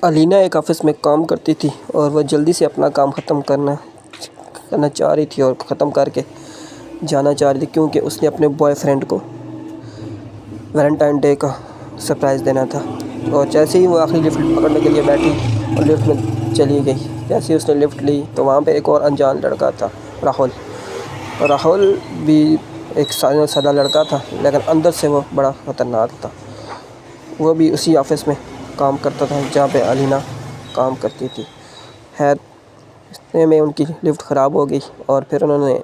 الینا ایک آفس میں کام کرتی تھی اور وہ جلدی سے اپنا کام ختم کرنا چاہ رہی تھی اور ختم کر کے جانا چاہ رہی تھی، کیونکہ اس نے اپنے بوائے فرینڈ کو ویلنٹائن ڈے کا سرپرائز دینا تھا۔ اور جیسے ہی وہ آخری لفٹ پکڑنے کے لیے بیٹھی اور لفٹ میں چلی گئی، جیسے ہی اس نے لفٹ لی تو وہاں پہ ایک اور انجان لڑکا تھا، راہل بھی ایک سادہ لڑکا تھا، لیکن اندر سے وہ بڑا خطرناک تھا۔ وہ بھی اسی آفس میں کام کرتا تھا جہاں پہ الینا کام کرتی تھی۔ خیر، اتنے میں ان کی لفٹ خراب ہو گئی اور پھر انہوں نے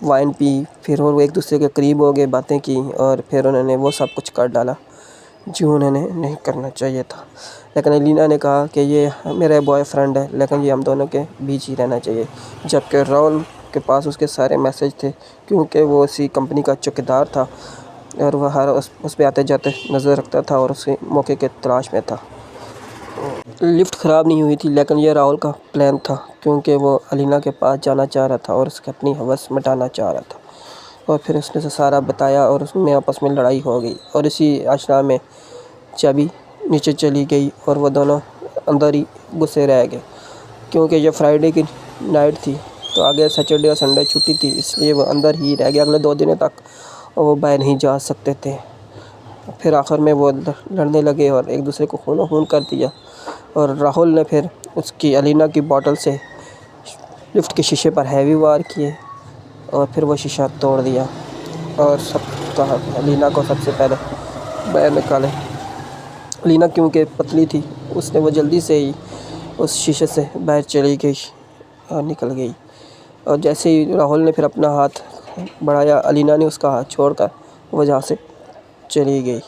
وائن پی، پھر وہ ایک دوسرے کے قریب ہو گئے، باتیں کی اور پھر انہوں نے وہ سب کچھ کر ڈالا جو انہوں نے نہیں کرنا چاہیے تھا۔ لیکن الینا نے کہا کہ یہ میرا بوائے فرینڈ ہے، لیکن یہ ہم دونوں کے بیچ ہی رہنا چاہیے، جبکہ راہل کے پاس اس کے سارے میسیج تھے، کیونکہ وہ اسی کمپنی کا چوکیدار تھا اور وہ ہر اس پہ آتے جاتے نظر رکھتا تھا اور اسی موقع کے تلاش میں تھا۔ لفٹ خراب نہیں ہوئی تھی، لیکن یہ راہل کا پلان تھا، کیونکہ وہ الینا کے پاس جانا چاہ رہا تھا اور اس کی اپنی ہوس مٹانا چاہ رہا تھا۔ اور پھر اس نے سارا بتایا اور اس میں آپس میں لڑائی ہو گئی اور اسی اشنا میں چابی نیچے چلی گئی اور وہ دونوں اندر ہی گھسے رہ گئے، کیونکہ یہ فرائیڈے کی نائٹ تھی تو آگے سیٹرڈے اور سنڈے چھٹی تھی، اس لیے وہ اندر ہی رہ گئے اگلے 2 دنوں تک، اور وہ باہر نہیں جا سکتے تھے۔ پھر آخر میں وہ لڑنے لگے اور ایک دوسرے کو خون و خون کر دیا، اور راہل نے پھر اس کی الینا کی باٹل سے لفٹ کے شیشے پر ہیوی وار کیے اور پھر وہ شیشہ توڑ دیا اور الینا کو سب سے پہلے باہر نکالے۔ الینا کیونکہ پتلی تھی، اس نے وہ جلدی سے ہی اس شیشے سے باہر چلی گئی اور نکل گئی، اور جیسے ہی راہل نے پھر اپنا ہاتھ بڑھایا، الینا نے اس کا ہاتھ چھوڑ کر وہ جہاں سے چلی گئی۔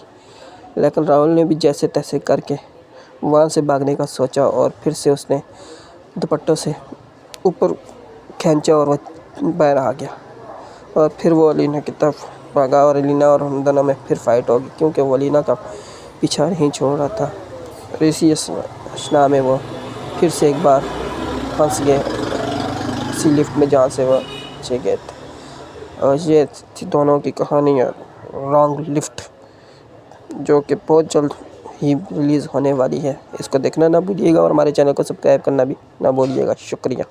لیکن راہل نے بھی جیسے تیسے کر کے وہاں سے بھاگنے کا سوچا اور پھر سے اس نے دوپٹوں سے اوپر کھینچا اور وہ باہر آ گیا، اور پھر وہ الینا کی طرف بھاگا اور الینا اور ان دونوں میں پھر فائٹ ہو گئی، کیونکہ وہ الینا کا پیچھا نہیں چھوڑ رہا تھا۔ اور اسی اشنا میں وہ پھر سے ایک بار پھنس گئے اسی لفٹ میں جہاں سے وہ چلے گئے تھے۔ اور یہ تھی دونوں کی کہانی رانگ لفٹ، جو کہ بہت جلد ہی ریلیز ہونے والی ہے۔ اس کو دیکھنا نہ بھولیے گا اور ہمارے چینل کو سبسکرائب کرنا بھی نہ بھولیے گا۔ شکریہ۔